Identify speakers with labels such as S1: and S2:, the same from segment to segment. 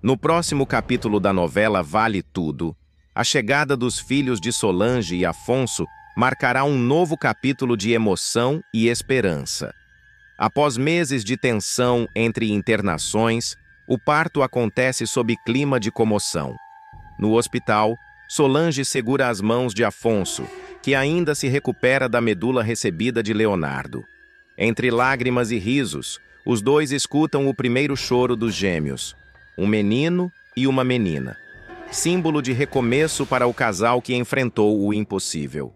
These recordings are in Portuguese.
S1: No próximo capítulo da novela Vale Tudo, a chegada dos filhos de Solange e Afonso marcará um novo capítulo de emoção e esperança. Após meses de tensão entre internações, o parto acontece sob clima de comoção. No hospital, Solange segura as mãos de Afonso, que ainda se recupera da medula recebida de Leonardo. Entre lágrimas e risos, os dois escutam o primeiro choro dos gêmeos, um menino e uma menina, símbolo de recomeço para o casal que enfrentou o impossível.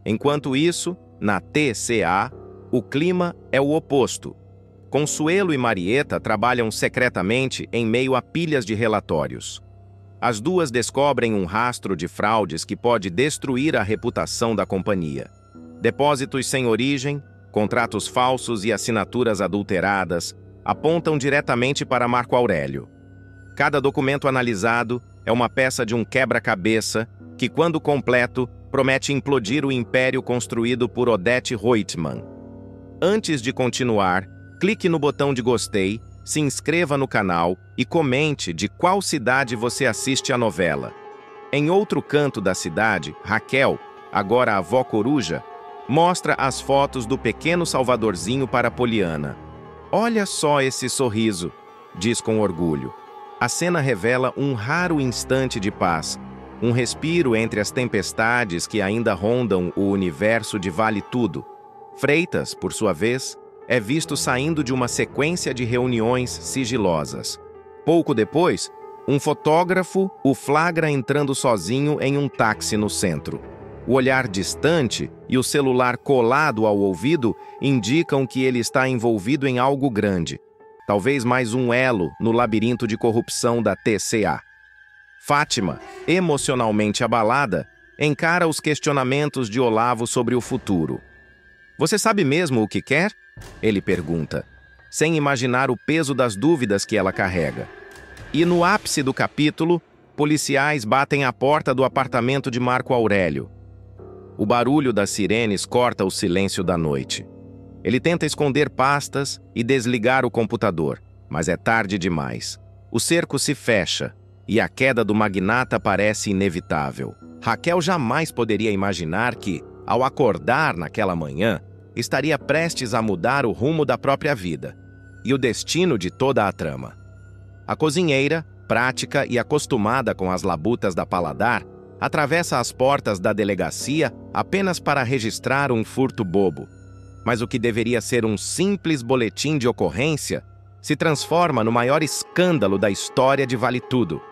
S1: Enquanto isso, na TCA, o clima é o oposto. Consuelo e Marieta trabalham secretamente em meio a pilhas de relatórios. As duas descobrem um rastro de fraudes que pode destruir a reputação da companhia. Depósitos sem origem, contratos falsos e assinaturas adulteradas apontam diretamente para Marco Aurélio. Cada documento analisado é uma peça de um quebra-cabeça que, quando completo, promete implodir o império construído por Odete Roitman. Antes de continuar, clique no botão de gostei, se inscreva no canal e comente de qual cidade você assiste a novela. Em outro canto da cidade, Raquel, agora a avó coruja, mostra as fotos do pequeno Salvadorzinho para Poliana. "Olha só esse sorriso", diz com orgulho. A cena revela um raro instante de paz, um respiro entre as tempestades que ainda rondam o universo de Vale Tudo. Freitas, por sua vez, é visto saindo de uma sequência de reuniões sigilosas. Pouco depois, um fotógrafo o flagra entrando sozinho em um táxi no centro. O olhar distante e o celular colado ao ouvido indicam que ele está envolvido em algo grande, talvez mais um elo no labirinto de corrupção da TCA. Fátima, emocionalmente abalada, encara os questionamentos de Olavo sobre o futuro. "Você sabe mesmo o que quer?" ele pergunta, sem imaginar o peso das dúvidas que ela carrega. E no ápice do capítulo, policiais batem à porta do apartamento de Marco Aurélio. O barulho das sirenes corta o silêncio da noite. Ele tenta esconder pastas e desligar o computador, mas é tarde demais. O cerco se fecha e a queda do magnata parece inevitável. Raquel jamais poderia imaginar que, ao acordar naquela manhã, estaria prestes a mudar o rumo da própria vida e o destino de toda a trama. A cozinheira, prática e acostumada com as labutas da Paladar, atravessa as portas da delegacia apenas para registrar um furto bobo. Mas o que deveria ser um simples boletim de ocorrência se transforma no maior escândalo da história de Vale Tudo.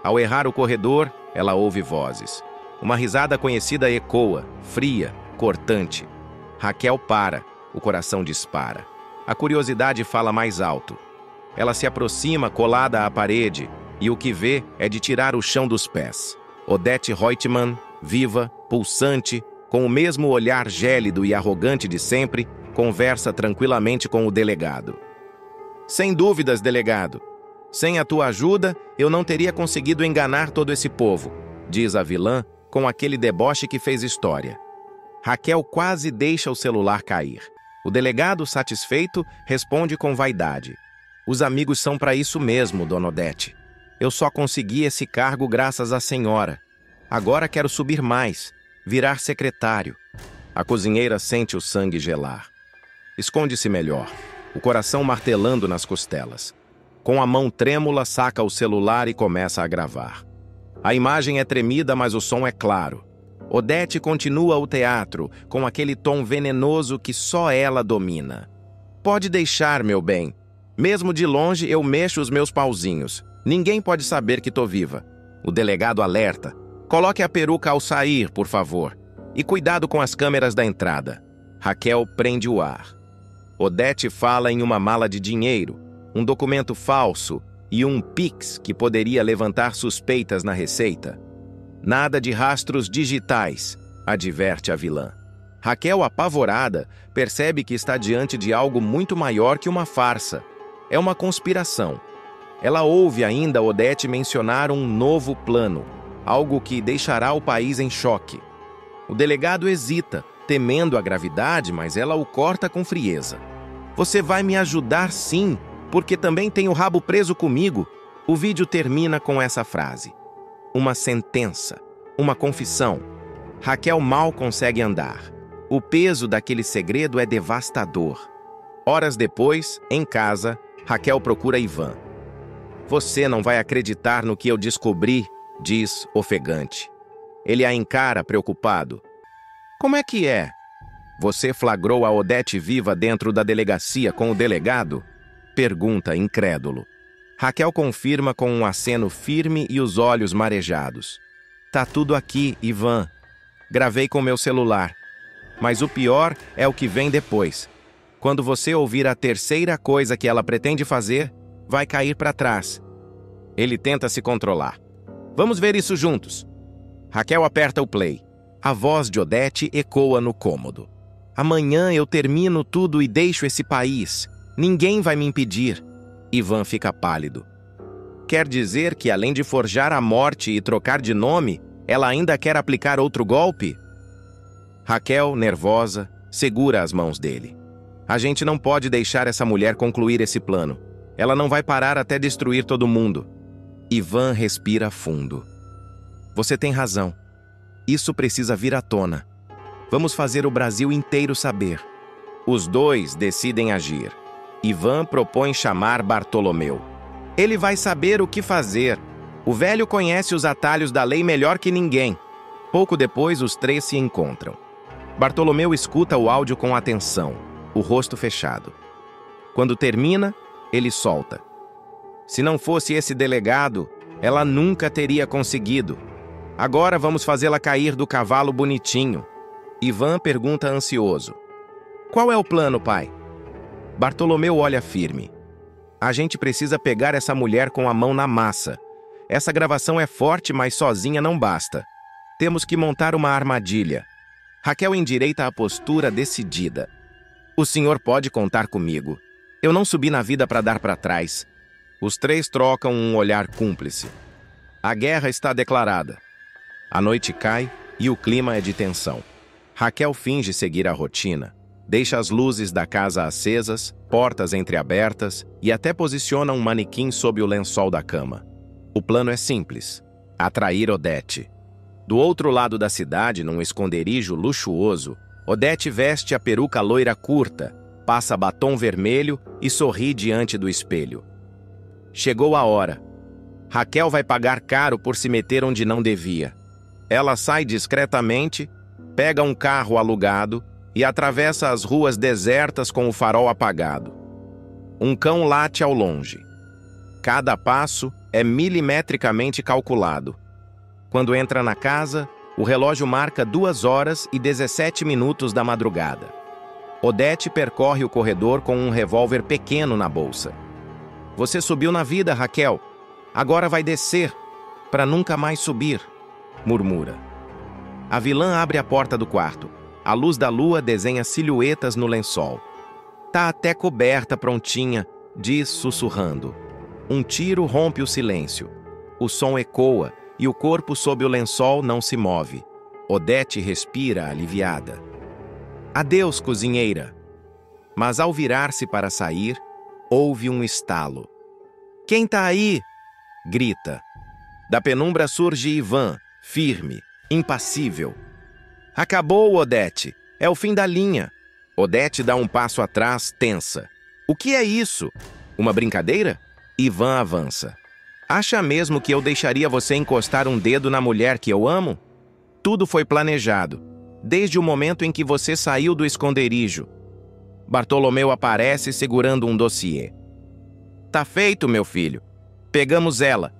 S1: Ao errar o corredor, ela ouve vozes. Uma risada conhecida ecoa, fria, cortante. Raquel para, o coração dispara. A curiosidade fala mais alto. Ela se aproxima colada à parede e o que vê é de tirar o chão dos pés. Odete Roitman, viva, pulsante, com o mesmo olhar gélido e arrogante de sempre, conversa tranquilamente com o delegado. "Sem dúvidas, delegado. Sem a tua ajuda, eu não teria conseguido enganar todo esse povo", diz a vilã com aquele deboche que fez história. Raquel quase deixa o celular cair. O delegado, satisfeito, responde com vaidade. "Os amigos são para isso mesmo, dona Odete. Eu só consegui esse cargo graças à senhora. Agora quero subir mais, virar secretário." A cozinheira sente o sangue gelar. Esconde-se melhor, o coração martelando nas costelas. Com a mão trêmula, saca o celular e começa a gravar. A imagem é tremida, mas o som é claro. Odete continua o teatro, com aquele tom venenoso que só ela domina. "Pode deixar, meu bem. Mesmo de longe, eu mexo os meus pauzinhos. Ninguém pode saber que tô viva." O delegado alerta. "Coloque a peruca ao sair, por favor. E cuidado com as câmeras da entrada." Raquel prende o ar. Odete fala em uma mala de dinheiro, um documento falso e um Pix que poderia levantar suspeitas na Receita. "Nada de rastros digitais", adverte a vilã. Raquel, apavorada, percebe que está diante de algo muito maior que uma farsa. É uma conspiração. Ela ouve ainda Odete mencionar um novo plano, algo que deixará o país em choque. O delegado hesita, temendo a gravidade, mas ela o corta com frieza. "Você vai me ajudar sim, porque também tem o rabo preso comigo. O vídeo termina com essa frase. Uma sentença, uma confissão. Raquel mal consegue andar. O peso daquele segredo é devastador. Horas depois, em casa, Raquel procura Ivan. Você não vai acreditar no que eu descobri, diz ofegante. Ele a encara preocupado. Como é que é? Você flagrou a Odete viva dentro da delegacia com o delegado? Pergunta incrédulo. Raquel confirma com um aceno firme e os olhos marejados. Tá tudo aqui, Ivan. Gravei com meu celular. Mas o pior é o que vem depois. Quando você ouvir a terceira coisa que ela pretende fazer, vai cair para trás. Ele tenta se controlar. Vamos ver isso juntos. Raquel aperta o play. A voz de Odete ecoa no cômodo. Amanhã eu termino tudo e deixo esse país. Ninguém vai me impedir. Ivan fica pálido. Quer dizer que, além de forjar a morte e trocar de nome, ela ainda quer aplicar outro golpe? Raquel, nervosa, segura as mãos dele. A gente não pode deixar essa mulher concluir esse plano. Ela não vai parar até destruir todo mundo. Ivan respira fundo. Você tem razão. Isso precisa vir à tona. Vamos fazer o Brasil inteiro saber. Os dois decidem agir. Ivan propõe chamar Bartolomeu. Ele vai saber o que fazer. O velho conhece os atalhos da lei melhor que ninguém. Pouco depois, os três se encontram. Bartolomeu escuta o áudio com atenção, o rosto fechado. Quando termina, ele solta. Se não fosse esse delegado, ela nunca teria conseguido. Agora vamos fazê-la cair do cavalo bonitinho. Ivan pergunta ansioso. Qual é o plano, pai? Bartolomeu olha firme. A gente precisa pegar essa mulher com a mão na massa. Essa gravação é forte, mas sozinha não basta. Temos que montar uma armadilha. Raquel endireita a postura decidida. O senhor pode contar comigo. Eu não subi na vida para dar para trás. Os três trocam um olhar cúmplice. A guerra está declarada. A noite cai e o clima é de tensão. Raquel finge seguir a rotina. Deixa as luzes da casa acesas, portas entreabertas e até posiciona um manequim sob o lençol da cama. O plano é simples: atrair Odete. Do outro lado da cidade, num esconderijo luxuoso, Odete veste a peruca loira curta, passa batom vermelho e sorri diante do espelho. Chegou a hora. Raquel vai pagar caro por se meter onde não devia. Ela sai discretamente, pega um carro alugado e atravessa as ruas desertas com o farol apagado. Um cão late ao longe. Cada passo é milimetricamente calculado. Quando entra na casa, o relógio marca 2h17 da madrugada. Odete percorre o corredor com um revólver pequeno na bolsa. Você subiu na vida, Raquel. Agora vai descer, para nunca mais subir, murmura. A vilã abre a porta do quarto. A luz da lua desenha silhuetas no lençol. Tá até coberta, prontinha, diz sussurrando. Um tiro rompe o silêncio. O som ecoa e o corpo sob o lençol não se move. Odete respira aliviada. Adeus, cozinheira. Mas ao virar-se para sair, ouve um estalo. Quem tá aí? Grita. Da penumbra surge Ivan, firme, impassível. Acabou, Odete. É o fim da linha. Odete dá um passo atrás, tensa. O que é isso? Uma brincadeira? Ivan avança. Acha mesmo que eu deixaria você encostar um dedo na mulher que eu amo? Tudo foi planejado, desde o momento em que você saiu do esconderijo. Bartolomeu aparece segurando um dossiê. Tá feito, meu filho. Pegamos ela.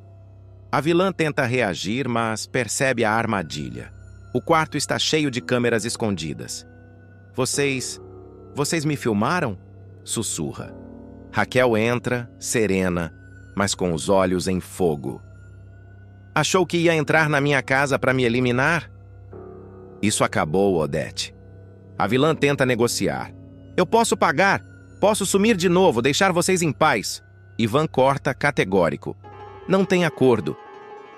S1: A vilã tenta reagir, mas percebe a armadilha. O quarto está cheio de câmeras escondidas. Vocês me filmaram? Sussurra. Raquel entra, serena, mas com os olhos em fogo. Achou que ia entrar na minha casa para me eliminar? Isso acabou, Odete. A vilã tenta negociar. Eu posso pagar, posso sumir de novo, deixar vocês em paz. Ivan corta categórico. Não tem acordo.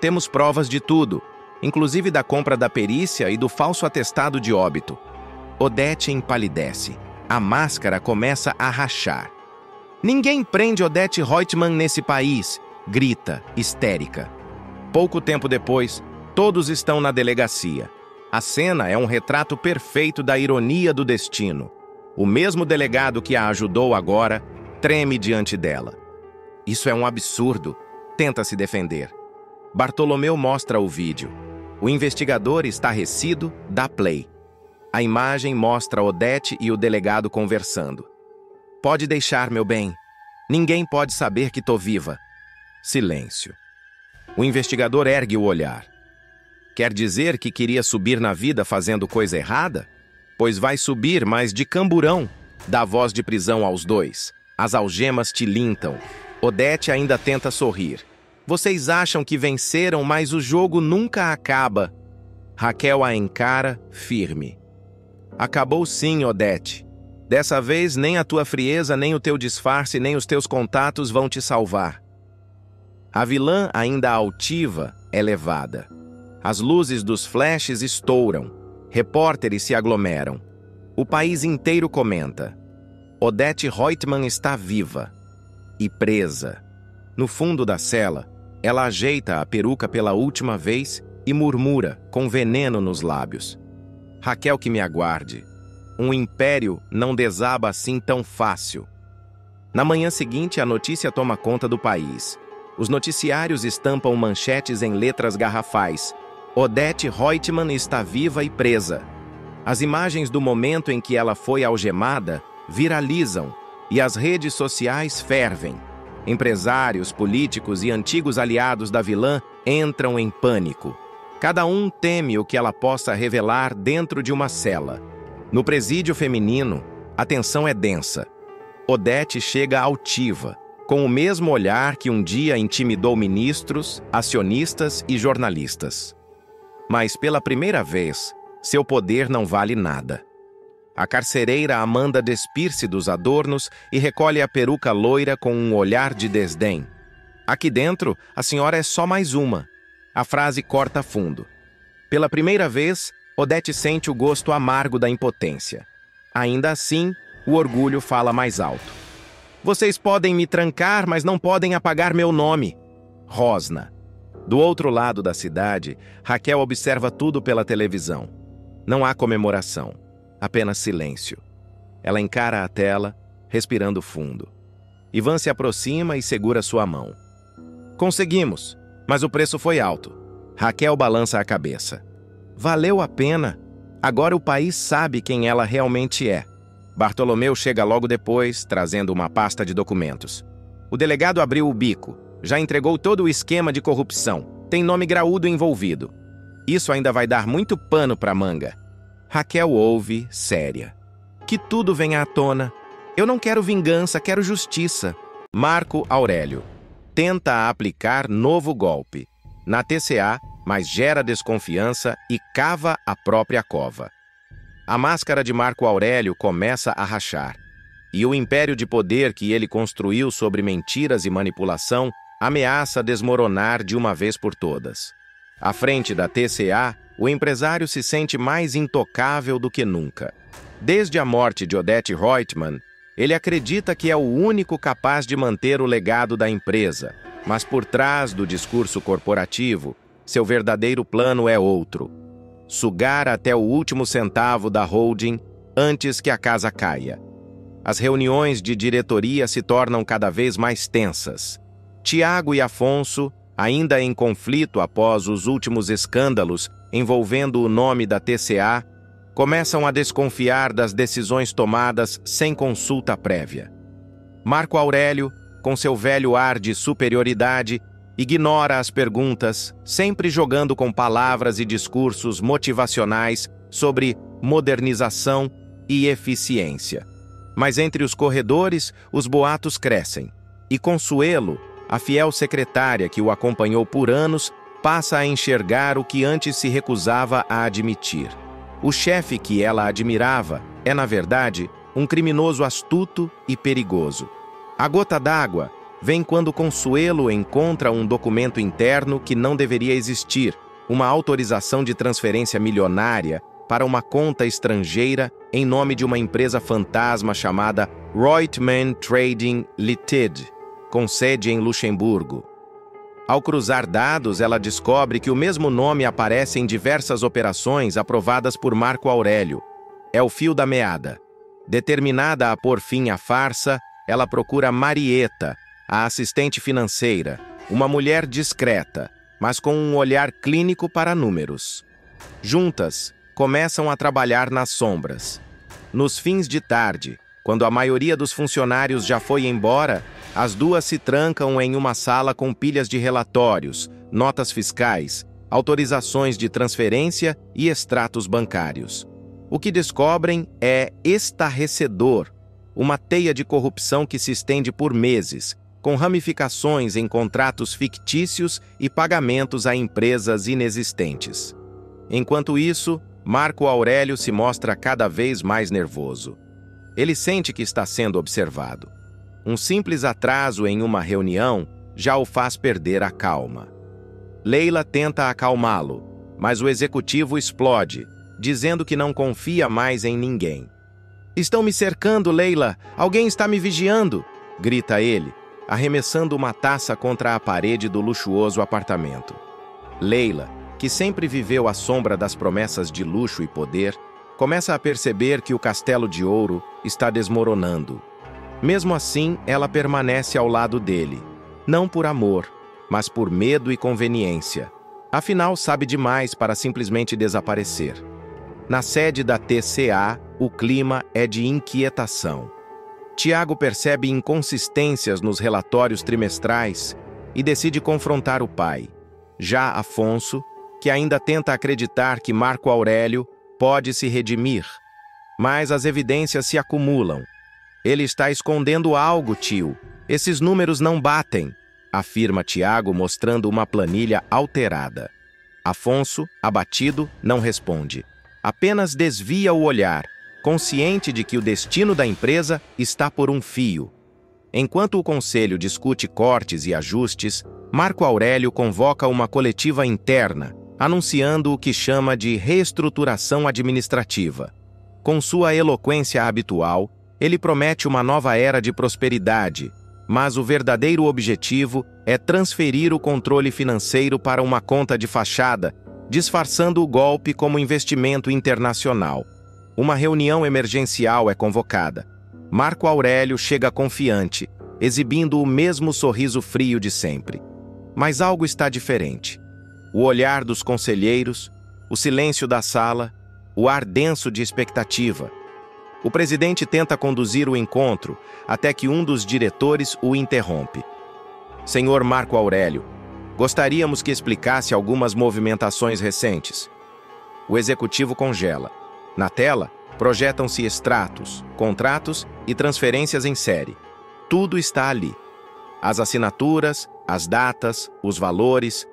S1: Temos provas de tudo, inclusive da compra da perícia e do falso atestado de óbito. Odete empalidece. A máscara começa a rachar. Ninguém prende Odete Reutemann nesse país. grita, histérica. Pouco tempo depois, todos estão na delegacia. A cena é um retrato perfeito da ironia do destino. O mesmo delegado que a ajudou agora treme diante dela. Isso é um absurdo. Tenta se defender. Bartolomeu mostra o vídeo. O investigador, estarrecido, dá play. A imagem mostra Odete e o delegado conversando. Pode deixar, meu bem. Ninguém pode saber que tô viva. Silêncio. O investigador ergue o olhar. Quer dizer que queria subir na vida fazendo coisa errada? Pois vai subir, mas de camburão. Dá voz de prisão aos dois. As algemas tilintam. Odete ainda tenta sorrir. Vocês acham que venceram, mas o jogo nunca acaba. Raquel a encara, firme. Acabou sim, Odete. Dessa vez, nem a tua frieza, nem o teu disfarce, nem os teus contatos vão te salvar. A vilã, ainda altiva, é levada. As luzes dos flashes estouram. Repórteres se aglomeram. O país inteiro comenta. Odete Reutemann está viva. E presa. No fundo da cela, ela ajeita a peruca pela última vez e murmura, com veneno nos lábios. Raquel, que me aguarde. Um império não desaba assim tão fácil. Na manhã seguinte, a notícia toma conta do país. Os noticiários estampam manchetes em letras garrafais. Odete Reutemann está viva e presa. As imagens do momento em que ela foi algemada viralizam e as redes sociais fervem. Empresários, políticos e antigos aliados da vilã entram em pânico. Cada um teme o que ela possa revelar dentro de uma cela. No presídio feminino, a tensão é densa. Odete chega altiva, com o mesmo olhar que um dia intimidou ministros, acionistas e jornalistas. Mas, pela primeira vez, seu poder não vale nada. A carcereira Amanda despir-se dos adornos e recolhe a peruca loira com um olhar de desdém. Aqui dentro, a senhora é só mais uma. A frase corta fundo. Pela primeira vez, Odete sente o gosto amargo da impotência. Ainda assim, o orgulho fala mais alto. Vocês podem me trancar, mas não podem apagar meu nome. Rosna. Do outro lado da cidade, Raquel observa tudo pela televisão. Não há comemoração. Apenas silêncio. Ela encara a tela, respirando fundo. Ivan se aproxima e segura sua mão. Conseguimos, mas o preço foi alto. Raquel balança a cabeça. Valeu a pena. Agora o país sabe quem ela realmente é. Bartolomeu chega logo depois, trazendo uma pasta de documentos. O delegado abriu o bico. Já entregou todo o esquema de corrupção. Tem nome graúdo envolvido. Isso ainda vai dar muito pano pra manga. Raquel ouve, séria. Que tudo venha à tona. Eu não quero vingança, quero justiça. Marco Aurélio. Tenta aplicar novo golpe. Na TCA, mas gera desconfiança e cava a própria cova. A máscara de Marco Aurélio começa a rachar. E o império de poder que ele construiu sobre mentiras e manipulação ameaça desmoronar de uma vez por todas. À frente da TCA, o empresário se sente mais intocável do que nunca. Desde a morte de Odete Reutemann, ele acredita que é o único capaz de manter o legado da empresa, mas por trás do discurso corporativo, seu verdadeiro plano é outro: sugar até o último centavo da holding antes que a casa caia. As reuniões de diretoria se tornam cada vez mais tensas. Tiago e Afonso, ainda em conflito após os últimos escândalos envolvendo o nome da TCA, começam a desconfiar das decisões tomadas sem consulta prévia. Marco Aurélio, com seu velho ar de superioridade, ignora as perguntas, sempre jogando com palavras e discursos motivacionais sobre modernização e eficiência. Mas entre os corredores, os boatos crescem. E Consuelo, a fiel secretária que o acompanhou por anos, passa a enxergar o que antes se recusava a admitir. O chefe que ela admirava é, na verdade, um criminoso astuto e perigoso. A gota d'água vem quando Consuelo encontra um documento interno que não deveria existir, uma autorização de transferência milionária para uma conta estrangeira em nome de uma empresa fantasma chamada Reutemann Trading Ltd, com sede em Luxemburgo. Ao cruzar dados, ela descobre que o mesmo nome aparece em diversas operações aprovadas por Marco Aurélio. É o fio da meada. Determinada a pôr fim à farsa, ela procura Marieta, a assistente financeira, uma mulher discreta, mas com um olhar clínico para números. Juntas, começam a trabalhar nas sombras. Nos fins de tarde, quando a maioria dos funcionários já foi embora, as duas se trancam em uma sala com pilhas de relatórios, notas fiscais, autorizações de transferência e extratos bancários. O que descobrem é estarrecedor, uma teia de corrupção que se estende por meses, com ramificações em contratos fictícios e pagamentos a empresas inexistentes. Enquanto isso, Marco Aurélio se mostra cada vez mais nervoso. Ele sente que está sendo observado. Um simples atraso em uma reunião já o faz perder a calma. Leila tenta acalmá-lo, mas o executivo explode, dizendo que não confia mais em ninguém. "Estão me cercando, Leila! Alguém está me vigiando!" grita ele, arremessando uma taça contra a parede do luxuoso apartamento. Leila, que sempre viveu à sombra das promessas de luxo e poder, começa a perceber que o castelo de ouro está desmoronando. Mesmo assim, ela permanece ao lado dele, não por amor, mas por medo e conveniência. Afinal, sabe demais para simplesmente desaparecer. Na sede da TCA, o clima é de inquietação. Tiago percebe inconsistências nos relatórios trimestrais e decide confrontar o pai. Já Afonso, que ainda tenta acreditar que Marco Aurélio pode se redimir. Mas as evidências se acumulam. "Ele está escondendo algo, tio. Esses números não batem", afirma Tiago, mostrando uma planilha alterada. Afonso, abatido, não responde. Apenas desvia o olhar, consciente de que o destino da empresa está por um fio. Enquanto o conselho discute cortes e ajustes, Marco Aurélio convoca uma coletiva interna, anunciando o que chama de reestruturação administrativa. Com sua eloquência habitual, ele promete uma nova era de prosperidade, mas o verdadeiro objetivo é transferir o controle financeiro para uma conta de fachada, disfarçando o golpe como investimento internacional. Uma reunião emergencial é convocada. Marco Aurélio chega confiante, exibindo o mesmo sorriso frio de sempre. Mas algo está diferente. O olhar dos conselheiros, o silêncio da sala, o ar denso de expectativa. O presidente tenta conduzir o encontro, até que um dos diretores o interrompe. "Senhor Marco Aurélio, gostaríamos que explicasse algumas movimentações recentes." O executivo congela. Na tela, projetam-se extratos, contratos e transferências em série. Tudo está ali. As assinaturas, as datas, os valores.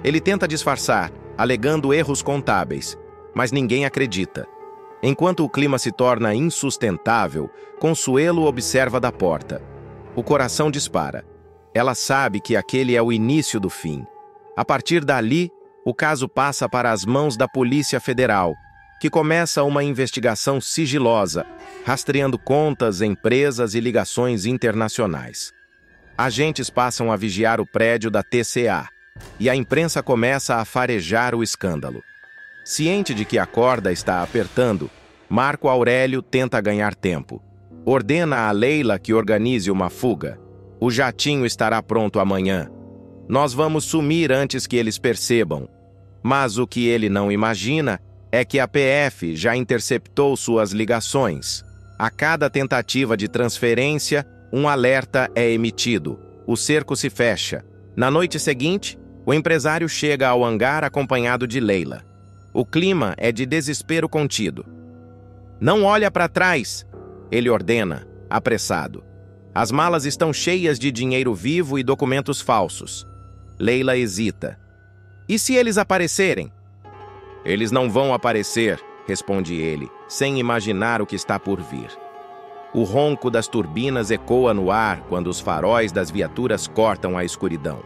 S1: Ele tenta disfarçar, alegando erros contábeis, mas ninguém acredita. Enquanto o clima se torna insustentável, Consuelo observa da porta. O coração dispara. Ela sabe que aquele é o início do fim. A partir dali, o caso passa para as mãos da Polícia Federal, que começa uma investigação sigilosa, rastreando contas, empresas e ligações internacionais. Agentes passam a vigiar o prédio da TCA, e a imprensa começa a farejar o escândalo. Ciente de que a corda está apertando, Marco Aurélio tenta ganhar tempo. Ordena a Leila que organize uma fuga. "O jatinho estará pronto amanhã. Nós vamos sumir antes que eles percebam." Mas o que ele não imagina é que a PF já interceptou suas ligações. A cada tentativa de transferência, um alerta é emitido. O cerco se fecha. Na noite seguinte, o empresário chega ao hangar acompanhado de Leila. O clima é de desespero contido. "Não olha para trás!" ele ordena, apressado. As malas estão cheias de dinheiro vivo e documentos falsos. Leila hesita. "E se eles aparecerem?" "Eles não vão aparecer", responde ele, sem imaginar o que está por vir. O ronco das turbinas ecoa no ar quando os faróis das viaturas cortam a escuridão.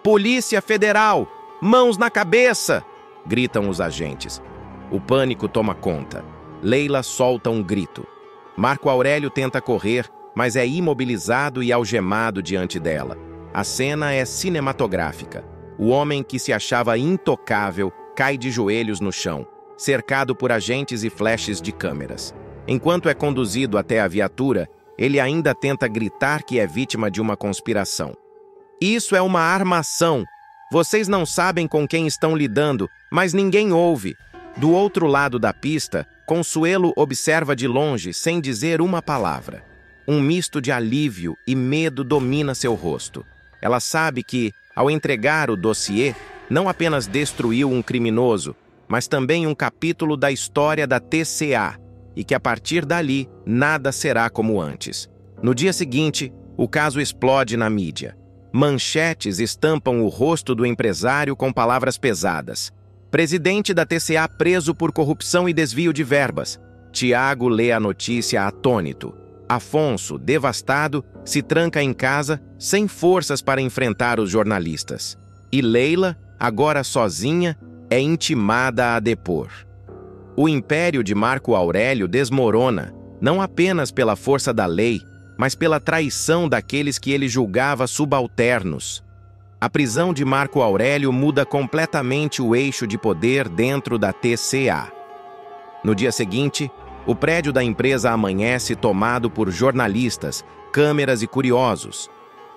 S1: "Polícia Federal! Mãos na cabeça!" gritam os agentes. O pânico toma conta. Leila solta um grito. Marco Aurélio tenta correr, mas é imobilizado e algemado diante dela. A cena é cinematográfica. O homem que se achava intocável cai de joelhos no chão, cercado por agentes e flashes de câmeras. Enquanto é conduzido até a viatura, ele ainda tenta gritar que é vítima de uma conspiração. Isso é uma armação. Vocês não sabem com quem estão lidando, mas ninguém ouve. Do outro lado da pista, Consuelo observa de longe, sem dizer uma palavra. Um misto de alívio e medo domina seu rosto. Ela sabe que, ao entregar o dossiê, não apenas destruiu um criminoso, mas também um capítulo da história da TCA, e que a partir dali, nada será como antes. No dia seguinte, o caso explode na mídia. Manchetes estampam o rosto do empresário com palavras pesadas. Presidente da TCA preso por corrupção e desvio de verbas. Tiago lê a notícia atônito. Afonso, devastado, se tranca em casa, sem forças para enfrentar os jornalistas. E Leila, agora sozinha, é intimada a depor. O império de Marco Aurélio desmorona, não apenas pela força da lei, mas pela traição daqueles que ele julgava subalternos. A prisão de Marco Aurélio muda completamente o eixo de poder dentro da TCA. No dia seguinte, o prédio da empresa amanhece tomado por jornalistas, câmeras e curiosos.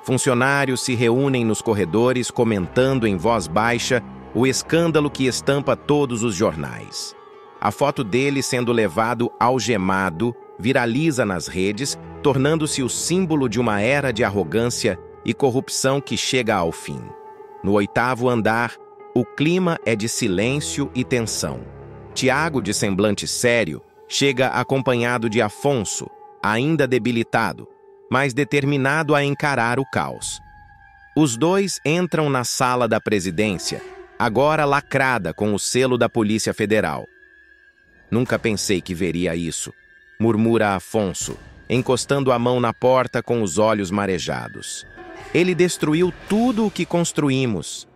S1: Funcionários se reúnem nos corredores comentando em voz baixa o escândalo que estampa todos os jornais. A foto dele sendo levado algemado viraliza nas redes, tornando-se o símbolo de uma era de arrogância e corrupção que chega ao fim. No 8º andar, o clima é de silêncio e tensão. Tiago, de semblante sério, chega acompanhado de Afonso, ainda debilitado, mas determinado a encarar o caos. Os dois entram na sala da presidência, agora lacrada com o selo da Polícia Federal. Nunca pensei que veria isso, murmura Afonso, encostando a mão na porta com os olhos marejados. Ele destruiu tudo o que construímos.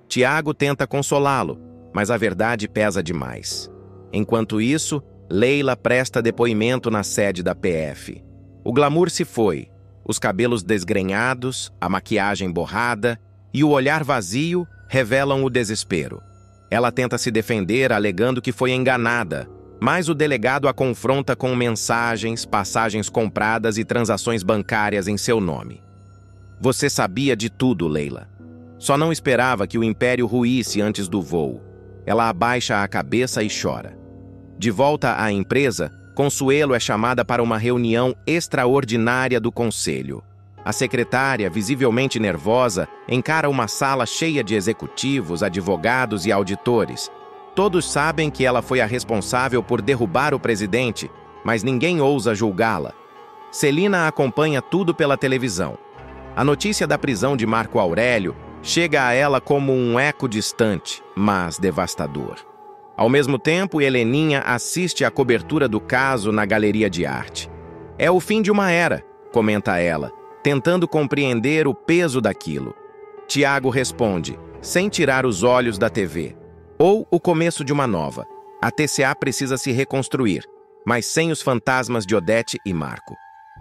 S1: Tiago tenta consolá-lo, mas a verdade pesa demais. Enquanto isso, Leila presta depoimento na sede da PF. O glamour se foi, os cabelos desgrenhados, a maquiagem borrada e o olhar vazio revelam o desespero. Ela tenta se defender alegando que foi enganada, mas o delegado a confronta com mensagens, passagens compradas e transações bancárias em seu nome. Você sabia de tudo, Leila. Só não esperava que o império ruísse antes do voo. Ela abaixa a cabeça e chora. De volta à empresa, Consuelo é chamada para uma reunião extraordinária do conselho. A secretária, visivelmente nervosa, encara uma sala cheia de executivos, advogados e auditores. Todos sabem que ela foi a responsável por derrubar o presidente, mas ninguém ousa julgá-la. Celina acompanha tudo pela televisão. A notícia da prisão de Marco Aurélio chega a ela como um eco distante, mas devastador. Ao mesmo tempo, Heleninha assiste à cobertura do caso na galeria de arte. É o fim de uma era, comenta ela, tentando compreender o peso daquilo. Tiago responde, sem tirar os olhos da TV. Ou o começo de uma nova. A TCA precisa se reconstruir, mas sem os fantasmas de Odete e Marco.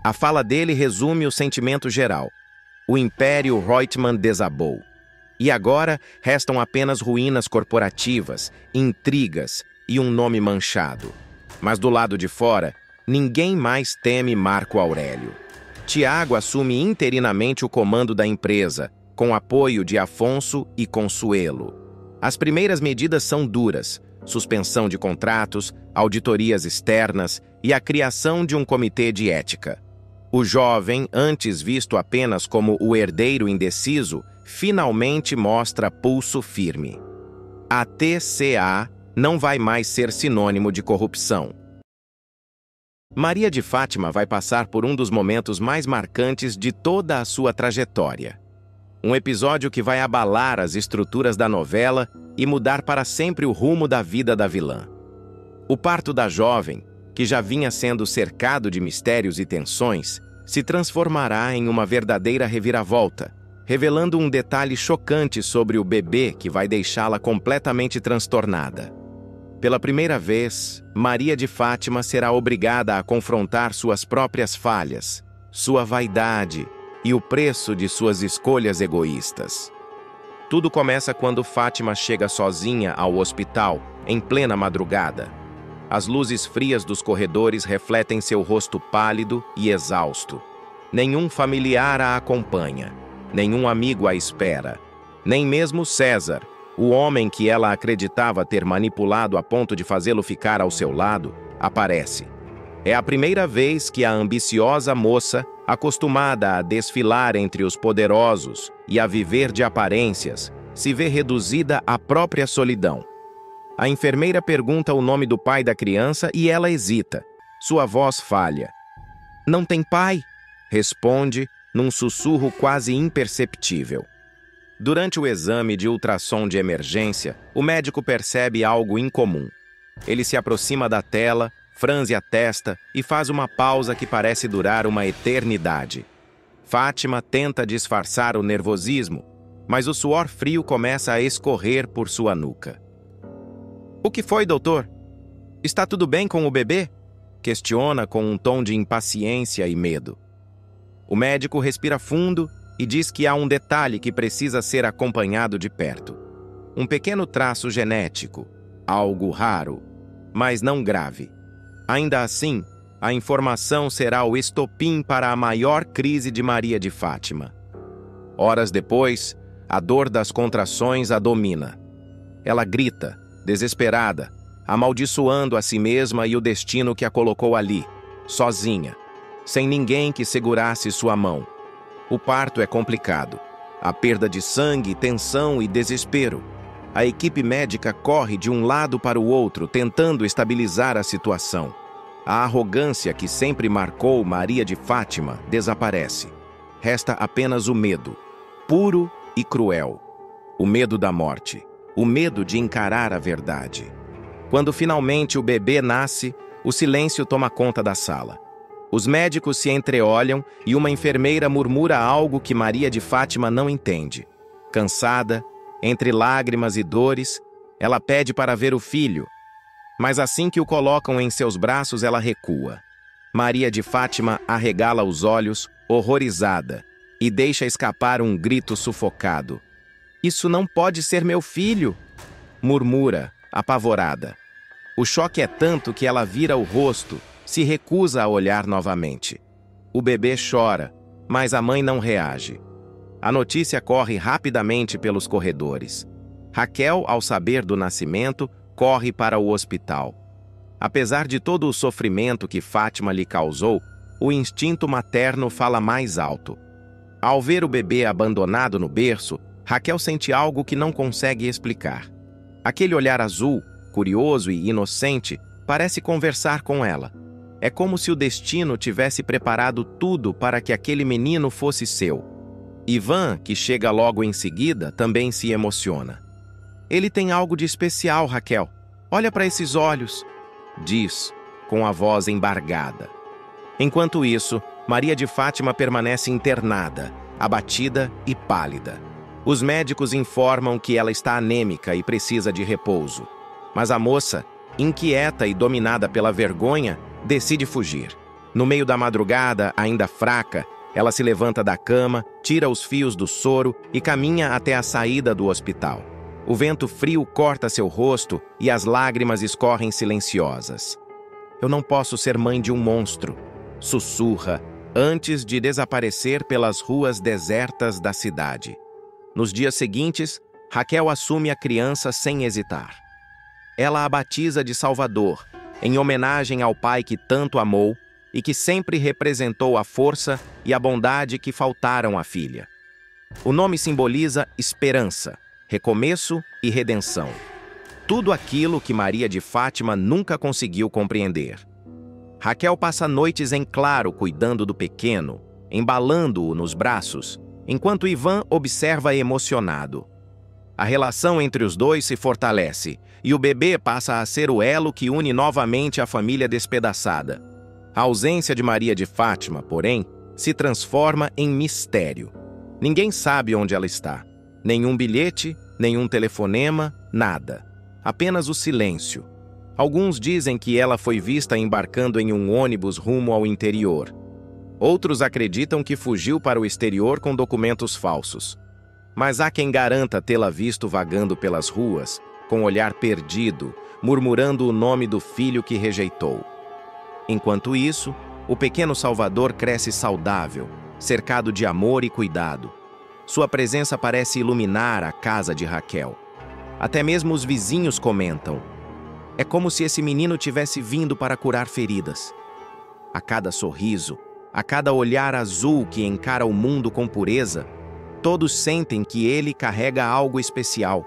S1: A fala dele resume o sentimento geral. O Império Reutemann desabou. E agora restam apenas ruínas corporativas, intrigas e um nome manchado. Mas do lado de fora, ninguém mais teme Marco Aurélio. Tiago assume interinamente o comando da empresa, com apoio de Afonso e Consuelo. As primeiras medidas são duras: suspensão de contratos, auditorias externas e a criação de um comitê de ética. O jovem, antes visto apenas como o herdeiro indeciso, finalmente mostra pulso firme. A TCA não vai mais ser sinônimo de corrupção. Maria de Fátima vai passar por um dos momentos mais marcantes de toda a sua trajetória. Um episódio que vai abalar as estruturas da novela e mudar para sempre o rumo da vida da vilã. O parto da jovem, que já vinha sendo cercado de mistérios e tensões, se transformará em uma verdadeira reviravolta, revelando um detalhe chocante sobre o bebê que vai deixá-la completamente transtornada. Pela primeira vez, Maria de Fátima será obrigada a confrontar suas próprias falhas, sua vaidade e o preço de suas escolhas egoístas. Tudo começa quando Fátima chega sozinha ao hospital, em plena madrugada. As luzes frias dos corredores refletem seu rosto pálido e exausto. Nenhum familiar a acompanha, nenhum amigo a espera, nem mesmo César, o homem que ela acreditava ter manipulado a ponto de fazê-lo ficar ao seu lado, aparece. É a primeira vez que a ambiciosa moça, acostumada a desfilar entre os poderosos e a viver de aparências, se vê reduzida à própria solidão. A enfermeira pergunta o nome do pai da criança e ela hesita. Sua voz falha. "Não tem pai?", responde, num sussurro quase imperceptível. Durante o exame de ultrassom de emergência, o médico percebe algo incomum. Ele se aproxima da tela, franze a testa e faz uma pausa que parece durar uma eternidade. Fátima tenta disfarçar o nervosismo, mas o suor frio começa a escorrer por sua nuca. "O que foi, doutor? Está tudo bem com o bebê?", questiona com um tom de impaciência e medo. O médico respira fundo e diz que há um detalhe que precisa ser acompanhado de perto. Um pequeno traço genético, algo raro, mas não grave. Ainda assim, a informação será o estopim para a maior crise de Maria de Fátima. Horas depois, a dor das contrações a domina. Ela grita, desesperada, amaldiçoando a si mesma e o destino que a colocou ali, sozinha, sem ninguém que segurasse sua mão. O parto é complicado. Há perda de sangue, tensão e desespero. A equipe médica corre de um lado para o outro, tentando estabilizar a situação. A arrogância que sempre marcou Maria de Fátima desaparece. Resta apenas o medo, puro e cruel. O medo da morte. O medo de encarar a verdade. Quando finalmente o bebê nasce, o silêncio toma conta da sala. Os médicos se entreolham e uma enfermeira murmura algo que Maria de Fátima não entende. Cansada, entre lágrimas e dores, ela pede para ver o filho, mas assim que o colocam em seus braços, ela recua. Maria de Fátima arregala os olhos, horrorizada, e deixa escapar um grito sufocado. "Isso não pode ser meu filho!", murmura, apavorada. O choque é tanto que ela vira o rosto, se recusa a olhar novamente. O bebê chora, mas a mãe não reage. A notícia corre rapidamente pelos corredores. Raquel, ao saber do nascimento, corre para o hospital. Apesar de todo o sofrimento que Fátima lhe causou, o instinto materno fala mais alto. Ao ver o bebê abandonado no berço, Raquel sente algo que não consegue explicar. Aquele olhar azul, curioso e inocente, parece conversar com ela. É como se o destino tivesse preparado tudo para que aquele menino fosse seu. Ivan, que chega logo em seguida, também se emociona. "Ele tem algo de especial, Raquel. Olha para esses olhos", diz, com a voz embargada. Enquanto isso, Maria de Fátima permanece internada, abatida e pálida. Os médicos informam que ela está anêmica e precisa de repouso. Mas a moça, inquieta e dominada pela vergonha, decide fugir. No meio da madrugada, ainda fraca, ela se levanta da cama, tira os fios do soro e caminha até a saída do hospital. O vento frio corta seu rosto e as lágrimas escorrem silenciosas. "Eu não posso ser mãe de um monstro", sussurra, antes de desaparecer pelas ruas desertas da cidade. Nos dias seguintes, Raquel assume a criança sem hesitar. Ela a batiza de Salvador, em homenagem ao pai que tanto amou e que sempre representou a força e a bondade que faltaram à filha. O nome simboliza esperança, recomeço e redenção. Tudo aquilo que Maria de Fátima nunca conseguiu compreender. Raquel passa noites em claro cuidando do pequeno, embalando-o nos braços, enquanto Ivan observa emocionado. A relação entre os dois se fortalece e o bebê passa a ser o elo que une novamente a família despedaçada. A ausência de Maria de Fátima, porém, se transforma em mistério. Ninguém sabe onde ela está. Nenhum bilhete, nenhum telefonema, nada. Apenas o silêncio. Alguns dizem que ela foi vista embarcando em um ônibus rumo ao interior. Outros acreditam que fugiu para o exterior com documentos falsos. Mas há quem garanta tê-la visto vagando pelas ruas, com olhar perdido, murmurando o nome do filho que rejeitou. Enquanto isso, o pequeno Salvador cresce saudável, cercado de amor e cuidado. Sua presença parece iluminar a casa de Raquel. Até mesmo os vizinhos comentam. É como se esse menino tivesse vindo para curar feridas. A cada sorriso, a cada olhar azul que encara o mundo com pureza, todos sentem que ele carrega algo especial,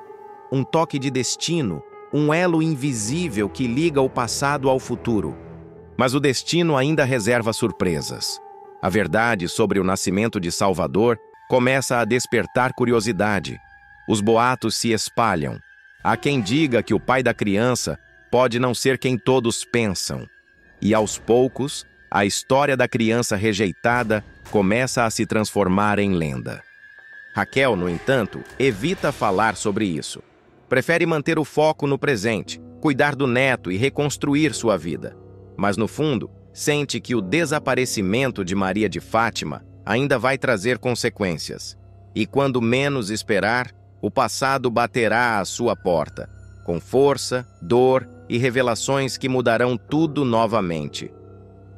S1: um toque de destino, um elo invisível que liga o passado ao futuro. Mas o destino ainda reserva surpresas. A verdade sobre o nascimento de Salvador começa a despertar curiosidade. Os boatos se espalham. Há quem diga que o pai da criança pode não ser quem todos pensam. E aos poucos, a história da criança rejeitada começa a se transformar em lenda. Raquel, no entanto, evita falar sobre isso. Prefere manter o foco no presente, cuidar do neto e reconstruir sua vida. Mas, no fundo, sente que o desaparecimento de Maria de Fátima ainda vai trazer consequências. E quando menos esperar, o passado baterá à sua porta, com força, dor e revelações que mudarão tudo novamente.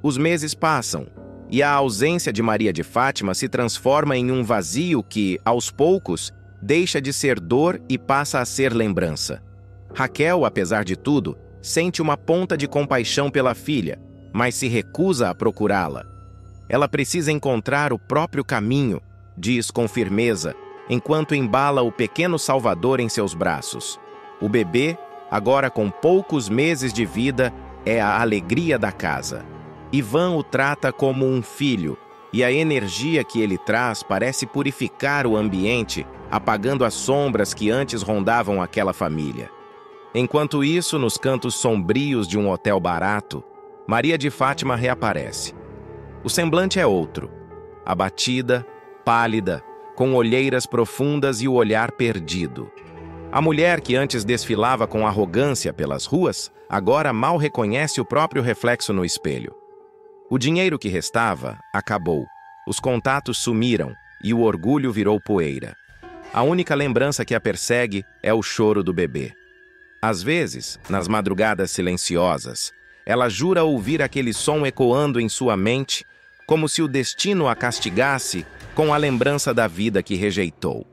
S1: Os meses passam, e a ausência de Maria de Fátima se transforma em um vazio que, aos poucos, deixa de ser dor e passa a ser lembrança. Raquel, apesar de tudo, sente uma ponta de compaixão pela filha, mas se recusa a procurá-la. Ela precisa encontrar o próprio caminho, diz com firmeza, enquanto embala o pequeno Salvador em seus braços. O bebê, agora com poucos meses de vida, é a alegria da casa. Ivan o trata como um filho, e a energia que ele traz parece purificar o ambiente, apagando as sombras que antes rondavam aquela família. Enquanto isso, nos cantos sombrios de um hotel barato, Maria de Fátima reaparece. O semblante é outro, abatida, pálida, com olheiras profundas e o olhar perdido. A mulher que antes desfilava com arrogância pelas ruas, agora mal reconhece o próprio reflexo no espelho. O dinheiro que restava acabou, os contatos sumiram e o orgulho virou poeira. A única lembrança que a persegue é o choro do bebê. Às vezes, nas madrugadas silenciosas, ela jura ouvir aquele som ecoando em sua mente, como se o destino a castigasse com a lembrança da vida que rejeitou.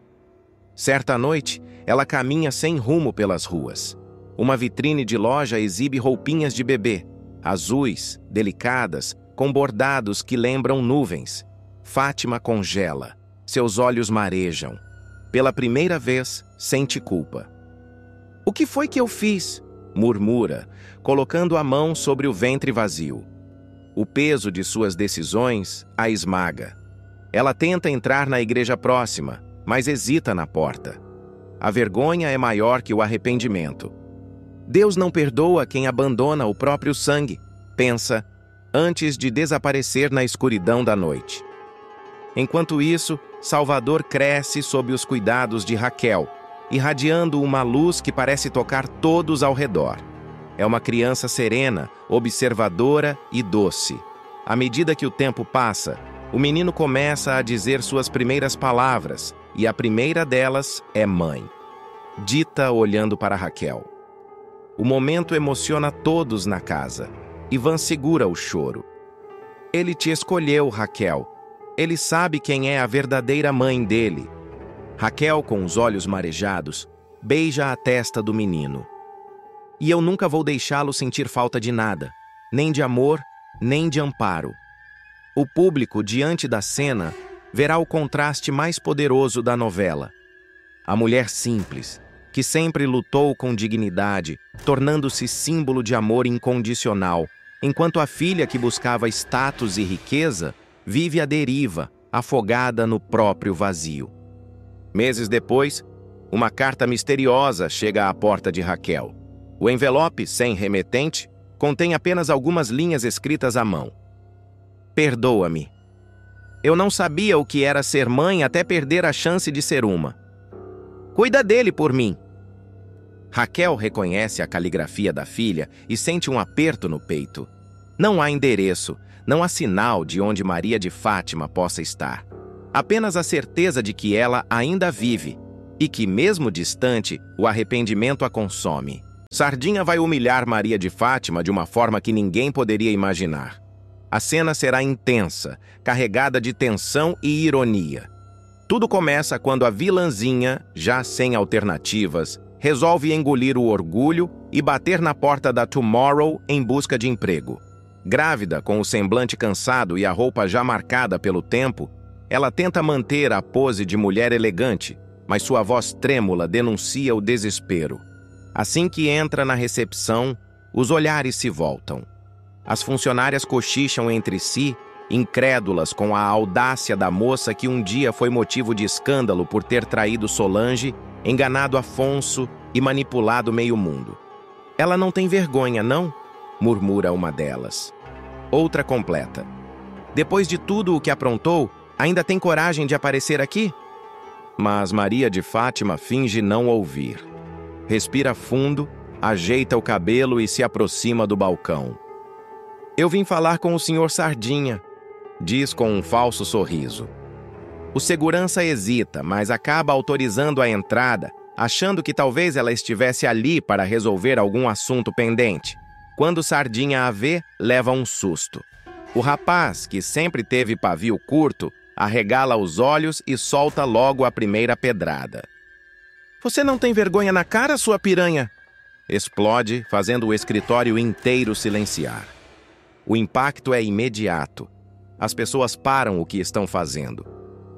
S1: Certa noite, ela caminha sem rumo pelas ruas. Uma vitrine de loja exibe roupinhas de bebê, azuis, delicadas, com bordados que lembram nuvens. Fátima congela, seus olhos marejam. Pela primeira vez, sente culpa. "O que foi que eu fiz?" murmura, colocando a mão sobre o ventre vazio. O peso de suas decisões a esmaga. Ela tenta entrar na igreja próxima, mas hesita na porta. A vergonha é maior que o arrependimento. Deus não perdoa quem abandona o próprio sangue, pensa, antes de desaparecer na escuridão da noite. Enquanto isso, Salvador cresce sob os cuidados de Raquel, irradiando uma luz que parece tocar todos ao redor. É uma criança serena, observadora e doce. À medida que o tempo passa, o menino começa a dizer suas primeiras palavras, e a primeira delas é mãe. Dita olhando para Raquel. O momento emociona todos na casa. Ivan segura o choro. Ele te escolheu, Raquel. Ele sabe quem é a verdadeira mãe dele. Raquel, com os olhos marejados, beija a testa do menino. E eu nunca vou deixá-lo sentir falta de nada, nem de amor, nem de amparo. O público, diante da cena, verá o contraste mais poderoso da novela. A mulher simples, que sempre lutou com dignidade, tornando-se símbolo de amor incondicional, enquanto a filha que buscava status e riqueza vive à deriva, afogada no próprio vazio. Meses depois, uma carta misteriosa chega à porta de Raquel. O envelope, sem remetente, contém apenas algumas linhas escritas à mão. Perdoa-me. Eu não sabia o que era ser mãe até perder a chance de ser uma. Cuida dele por mim. Raquel reconhece a caligrafia da filha e sente um aperto no peito. Não há endereço, Não há sinal de onde Maria de Fátima possa estar. Apenas a certeza de que ela ainda vive e que, mesmo distante, o arrependimento a consome. Sardinha vai humilhar Maria de Fátima de uma forma que ninguém poderia imaginar. A cena será intensa, carregada de tensão e ironia. Tudo começa quando a vilãzinha, já sem alternativas, resolve engolir o orgulho e bater na porta da Tomorrow em busca de emprego. Grávida, com o semblante cansado e a roupa já marcada pelo tempo, ela tenta manter a pose de mulher elegante, mas sua voz trêmula denuncia o desespero. Assim que entra na recepção, os olhares se voltam. As funcionárias cochicham entre si, incrédulas com a audácia da moça que um dia foi motivo de escândalo por ter traído Solange, enganado Afonso e manipulado meio mundo. "Ela não tem vergonha, não?", murmura uma delas. Outra completa: "Depois de tudo o que aprontou, ainda tem coragem de aparecer aqui?" Mas Maria de Fátima finge não ouvir. Respira fundo, ajeita o cabelo e se aproxima do balcão. "Eu vim falar com o senhor Sardinha", diz com um falso sorriso. O segurança hesita, mas acaba autorizando a entrada, achando que talvez ela estivesse ali para resolver algum assunto pendente. Quando Sardinha a vê, leva um susto. O rapaz, que sempre teve pavio curto, arregala os olhos e solta logo a primeira pedrada. "Você não tem vergonha na cara, sua piranha?", explode, fazendo o escritório inteiro silenciar. O impacto é imediato. As pessoas param o que estão fazendo.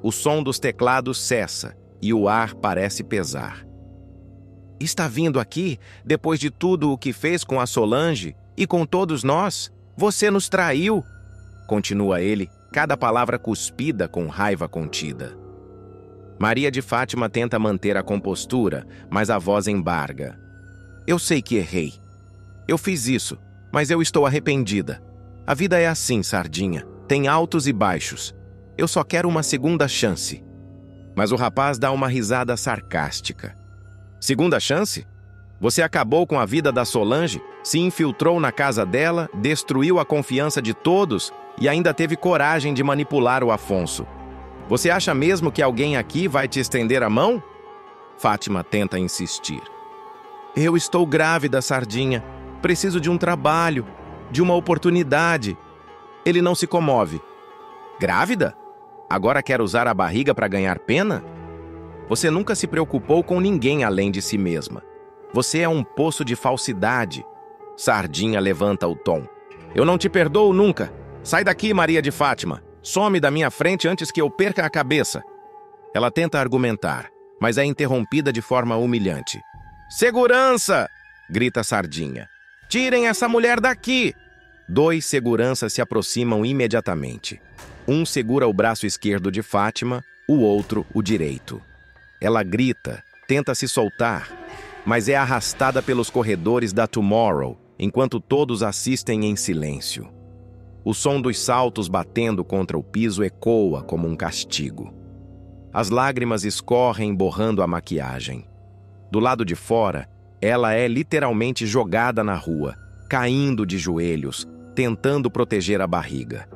S1: O som dos teclados cessa e o ar parece pesar. "Está vindo aqui, depois de tudo o que fez com a Solange e com todos nós? Você nos traiu!", continua ele, cada palavra cuspida com raiva contida. Maria de Fátima tenta manter a compostura, mas a voz embarga. "Eu sei que errei. Eu fiz isso, mas eu estou arrependida. A vida é assim, Sardinha. Tem altos e baixos. Eu só quero uma segunda chance." Mas o rapaz dá uma risada sarcástica. "Segunda chance? Você acabou com a vida da Solange, se infiltrou na casa dela, destruiu a confiança de todos e ainda teve coragem de manipular o Afonso. Você acha mesmo que alguém aqui vai te estender a mão?" Fátima tenta insistir. "Eu estou grávida, Sardinha. Preciso de um trabalho, de uma oportunidade." Ele não se comove. "Grávida? Agora quer usar a barriga para ganhar pena? Você nunca se preocupou com ninguém além de si mesma. Você é um poço de falsidade." Sardinha levanta o tom. "Eu não te perdoo nunca. Sai daqui, Maria de Fátima. Some da minha frente antes que eu perca a cabeça." Ela tenta argumentar, mas é interrompida de forma humilhante. "Segurança!" grita Sardinha. "Tirem essa mulher daqui!" 2 seguranças se aproximam imediatamente. Um segura o braço esquerdo de Fátima, o outro o direito. Ela grita, tenta se soltar, mas é arrastada pelos corredores da Tomorrow, enquanto todos assistem em silêncio. O som dos saltos batendo contra o piso ecoa como um castigo. As lágrimas escorrem borrando a maquiagem. Do lado de fora, ela é literalmente jogada na rua, caindo de joelhos, tentando proteger a barriga.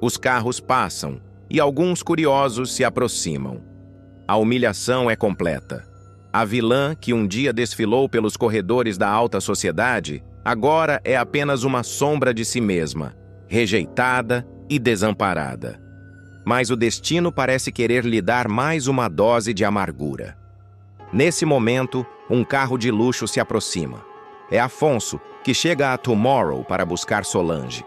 S1: Os carros passam e alguns curiosos se aproximam. A humilhação é completa. A vilã, que um dia desfilou pelos corredores da alta sociedade, agora é apenas uma sombra de si mesma, rejeitada e desamparada. Mas o destino parece querer lhe dar mais uma dose de amargura. Nesse momento, um carro de luxo se aproxima. É Afonso, que chega a Tomorrow para buscar Solange.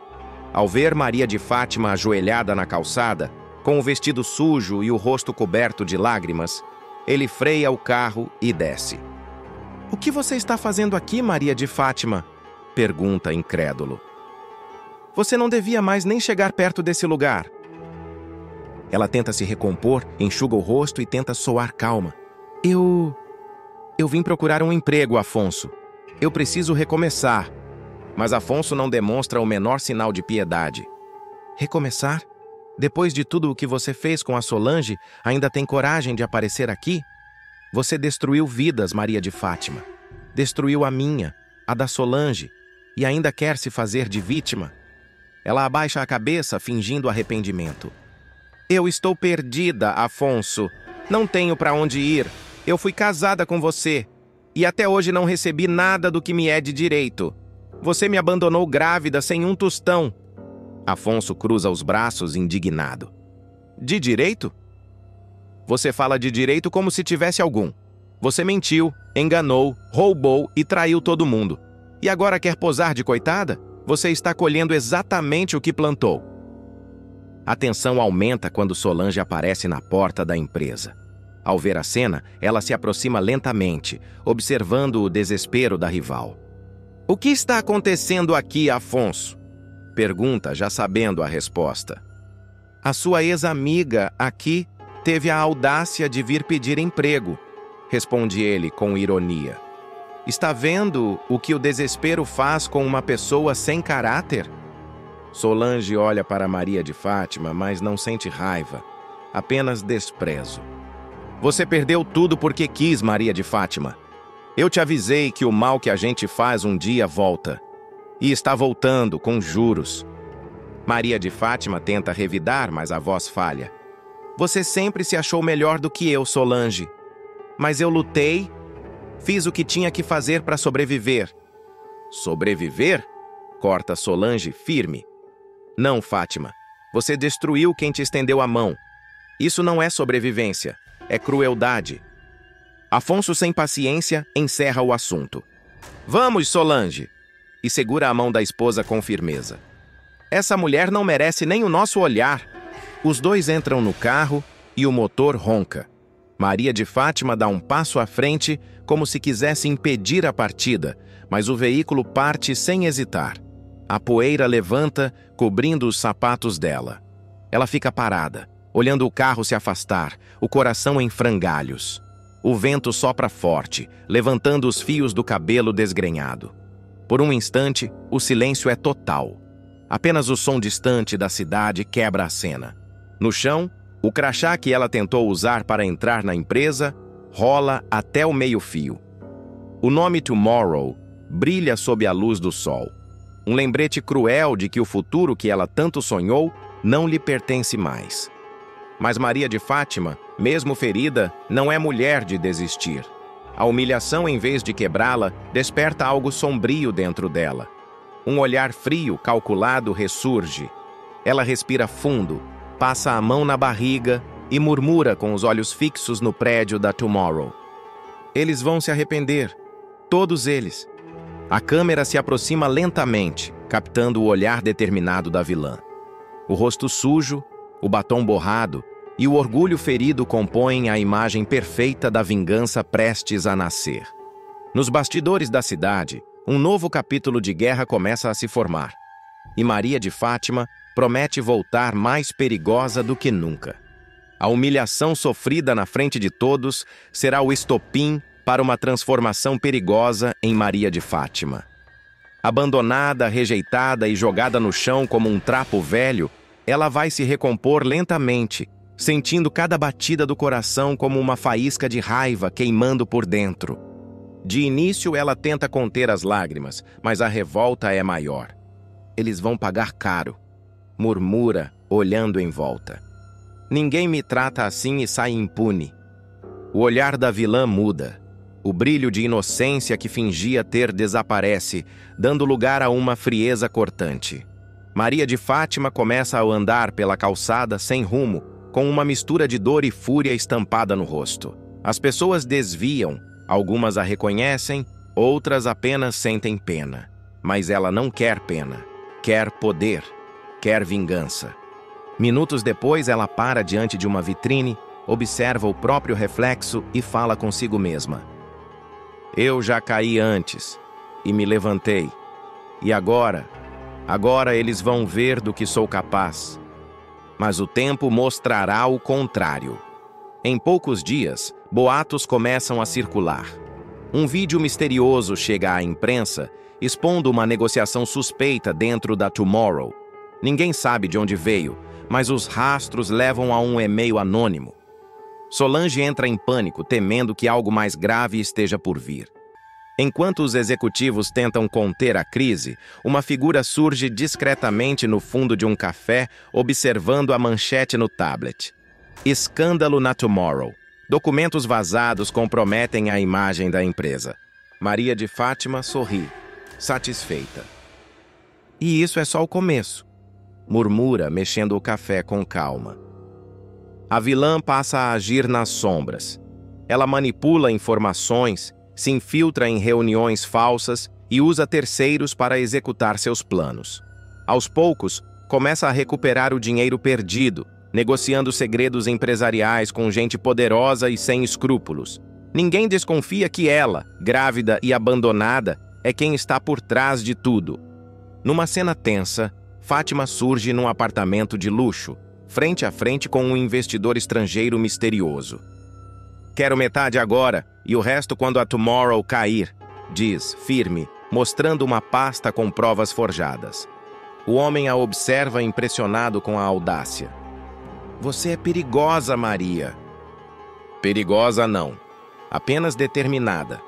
S1: Ao ver Maria de Fátima ajoelhada na calçada, com o vestido sujo e o rosto coberto de lágrimas, ele freia o carro e desce. "O que você está fazendo aqui, Maria de Fátima?", pergunta incrédulo. "Você não devia mais nem chegar perto desse lugar." Ela tenta se recompor, enxuga o rosto e tenta soar calma. Eu vim procurar um emprego, Afonso. Eu preciso recomeçar." Mas Afonso não demonstra o menor sinal de piedade. "Recomeçar? Depois de tudo o que você fez com a Solange, ainda tem coragem de aparecer aqui? Você destruiu vidas, Maria de Fátima. Destruiu a minha, a da Solange, e ainda quer se fazer de vítima?" Ela abaixa a cabeça, fingindo arrependimento. Eu estou perdida, Afonso. Não tenho para onde ir. Eu fui casada com você. E até hoje não recebi nada do que me é de direito. Você me abandonou grávida sem um tostão. Afonso cruza os braços, indignado. De direito? Você fala de direito como se tivesse algum. Você mentiu, enganou, roubou e traiu todo mundo. E agora quer posar de coitada? Você está colhendo exatamente o que plantou. A tensão aumenta quando Solange aparece na porta da empresa. Ao ver a cena, ela se aproxima lentamente, observando o desespero da rival. O que está acontecendo aqui, Afonso? Pergunta, já sabendo a resposta. A sua ex-amiga aqui teve a audácia de vir pedir emprego, responde ele com ironia. Está vendo o que o desespero faz com uma pessoa sem caráter? Solange olha para Maria de Fátima, mas não sente raiva, apenas desprezo. Você perdeu tudo porque quis, Maria de Fátima. Eu te avisei que o mal que a gente faz um dia volta. E está voltando, com juros. Maria de Fátima tenta revidar, mas a voz falha. Você sempre se achou melhor do que eu, Solange. Mas eu lutei, fiz o que tinha que fazer para sobreviver. Sobreviver? Corta Solange firme. Não, Fátima. Você destruiu quem te estendeu a mão. Isso não é sobrevivência, é crueldade. Afonso, sem paciência, encerra o assunto. Vamos, Solange! E segura a mão da esposa com firmeza. Essa mulher não merece nem o nosso olhar. Os dois entram no carro e o motor ronca. Maria de Fátima dá um passo à frente, como se quisesse impedir a partida, mas o veículo parte sem hesitar. A poeira levanta, cobrindo os sapatos dela. Ela fica parada, olhando o carro se afastar, o coração em frangalhos. O vento sopra forte, levantando os fios do cabelo desgrenhado. Por um instante, o silêncio é total. Apenas o som distante da cidade quebra a cena. No chão, o crachá que ela tentou usar para entrar na empresa rola até o meio-fio. O nome Tomorrow brilha sob a luz do sol. Um lembrete cruel de que o futuro que ela tanto sonhou não lhe pertence mais. Mas Maria de Fátima, mesmo ferida, não é mulher de desistir. A humilhação, em vez de quebrá-la, desperta algo sombrio dentro dela. Um olhar frio, calculado, ressurge. Ela respira fundo, passa a mão na barriga e murmura com os olhos fixos no prédio da Tomorrow. Eles vão se arrepender. Todos eles. A câmera se aproxima lentamente, captando o olhar determinado da vilã. O rosto sujo, o batom borrado e o orgulho ferido compõem a imagem perfeita da vingança prestes a nascer. Nos bastidores da cidade, um novo capítulo de guerra começa a se formar. E Maria de Fátima promete voltar mais perigosa do que nunca. A humilhação sofrida na frente de todos será o estopim para uma transformação perigosa em Maria de Fátima. Abandonada, rejeitada e jogada no chão como um trapo velho, ela vai se recompor lentamente, sentindo cada batida do coração como uma faísca de raiva queimando por dentro. De início, ela tenta conter as lágrimas, mas a revolta é maior. Eles vão pagar caro, murmura, olhando em volta. Ninguém me trata assim e sai impune. O olhar da vilã muda. O brilho de inocência que fingia ter desaparece, dando lugar a uma frieza cortante. Maria de Fátima começa a andar pela calçada sem rumo, com uma mistura de dor e fúria estampada no rosto. As pessoas desviam, algumas a reconhecem, outras apenas sentem pena. Mas ela não quer pena, quer poder, quer vingança. Minutos depois, ela para diante de uma vitrine, observa o próprio reflexo e fala consigo mesma. Eu já caí antes e me levantei. E agora eles vão ver do que sou capaz. Mas o tempo mostrará o contrário. Em poucos dias, boatos começam a circular. Um vídeo misterioso chega à imprensa, expondo uma negociação suspeita dentro da Tomorrow. Ninguém sabe de onde veio, mas os rastros levam a um e-mail anônimo. Solange entra em pânico, temendo que algo mais grave esteja por vir. Enquanto os executivos tentam conter a crise, uma figura surge discretamente no fundo de um café, observando a manchete no tablet. Escândalo na Tomorrow. Documentos vazados comprometem a imagem da empresa. Maria de Fátima sorri, satisfeita. E isso é só o começo, murmura, mexendo o café com calma. A vilã passa a agir nas sombras. Ela manipula informações, se infiltra em reuniões falsas e usa terceiros para executar seus planos. Aos poucos, começa a recuperar o dinheiro perdido, negociando segredos empresariais com gente poderosa e sem escrúpulos. Ninguém desconfia que ela, grávida e abandonada, é quem está por trás de tudo. Numa cena tensa, Fátima surge num apartamento de luxo, frente a frente com um investidor estrangeiro misterioso. Quero metade agora e o resto quando a Tomorrow cair, diz, firme, mostrando uma pasta com provas forjadas. O homem a observa impressionado com a audácia. Você é perigosa, Maria. Perigosa não, apenas determinada.